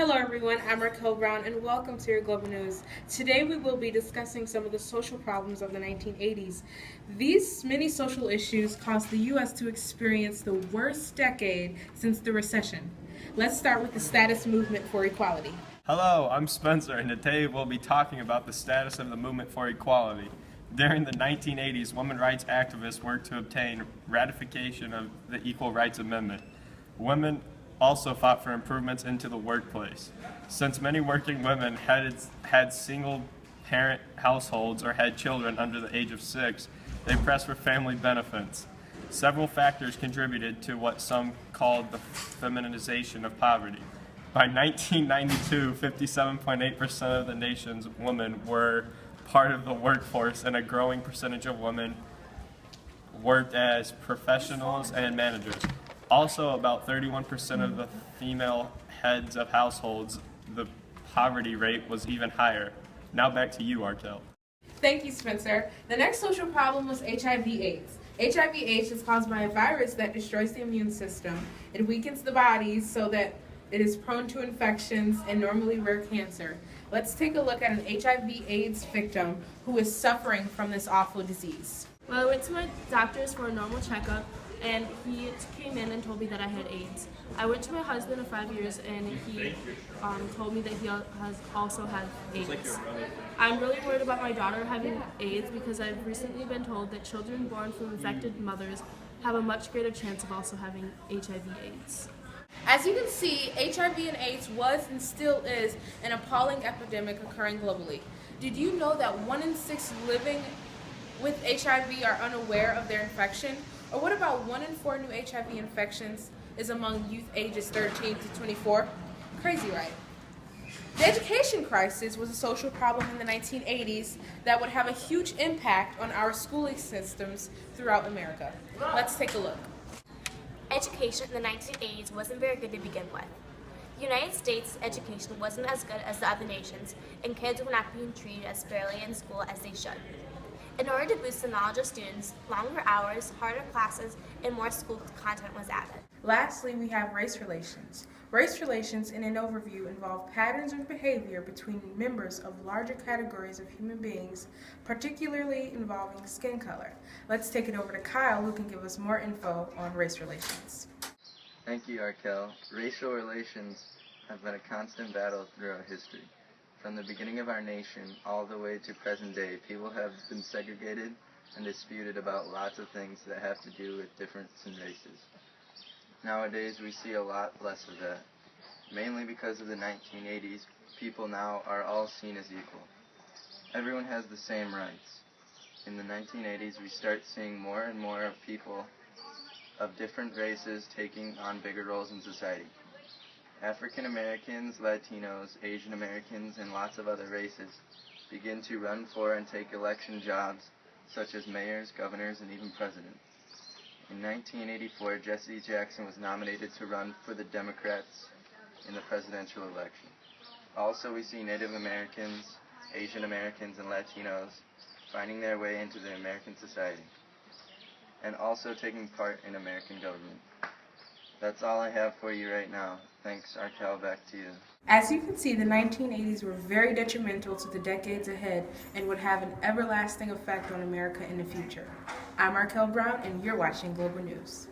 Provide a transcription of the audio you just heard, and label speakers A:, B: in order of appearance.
A: Hello everyone, I'm Raquel Brown and welcome to your Global News. Today we will be discussing some of the social problems of the 1980s. These many social issues caused the U.S. to experience the worst decade since the recession. Let's start with the status movement for equality.
B: Hello, I'm Spencer, and today we'll be talking about the status of the movement for equality. During the 1980s, women rights activists worked to obtain ratification of the Equal Rights Amendment. Women also fought for improvements into the workplace. Since many working women had single-parent households or had children under the age of 6, they pressed for family benefits. Several factors contributed to what some called the feminization of poverty. By 1992, 57.8% of the nation's women were part of the workforce, and a growing percentage of women worked as professionals and managers. Also, about 31% of the female heads of households, the poverty rate was even higher. Now back to you, Arkel.
A: Thank you, Spencer. The next social problem was HIV/AIDS. HIV/AIDS is caused by a virus that destroys the immune system. It weakens the body so that it is prone to infections and normally rare cancer. Let's take a look at an HIV/AIDS victim who is suffering from this awful disease.
C: Well, I went to my doctor's for a normal checkup, and he came in and told me that I had AIDS. I went to my husband of 5 years, and he told me that he has also had AIDS. I'm really worried about my daughter having AIDS because I've recently been told that children born from infected mothers have a much greater chance of also having HIV/AIDS.
A: As you can see, HIV and AIDS was and still is an appalling epidemic occurring globally. Did you know that 1 in 6 living with HIV are unaware of their infection? Or what about 1 in 4 new HIV infections is among youth ages 13 to 24? Crazy, right? The education crisis was a social problem in the 1980s that would have a huge impact on our schooling systems throughout America. Let's take a look.
D: Education in the 1980s wasn't very good to begin with. The United States education wasn't as good as the other nations, and kids were not being treated as fairly in school as they should. In order to boost the knowledge of students, longer hours, harder classes, and more school content was added.
A: Lastly, we have race relations. Race relations, in an overview, involve patterns of behavior between members of larger categories of human beings, particularly involving skin color. Let's take it over to Kyle, who can give us more info on race relations.
E: Thank you, Arkel. Racial relations have been a constant battle throughout history. From the beginning of our nation all the way to present day, people have been segregated and disputed about lots of things that have to do with difference in races. Nowadays, we see a lot less of that. Mainly because of the 1980s, people now are all seen as equal. Everyone has the same rights. In the 1980s, we start seeing more and more of people of different races taking on bigger roles in society. African Americans, Latinos, Asian Americans, and lots of other races begin to run for and take election jobs such as mayors, governors, and even presidents. In 1984, Jesse Jackson was nominated to run for the Democrats in the presidential election. Also, we see Native Americans, Asian Americans, and Latinos finding their way into the American society, and also taking part in American government. That's all I have for you right now. Thanks, Arkel, back to you.
A: As you can see, the 1980s were very detrimental to the decades ahead and would have an everlasting effect on America in the future. I'm Raquel Brown, and you're watching Global News.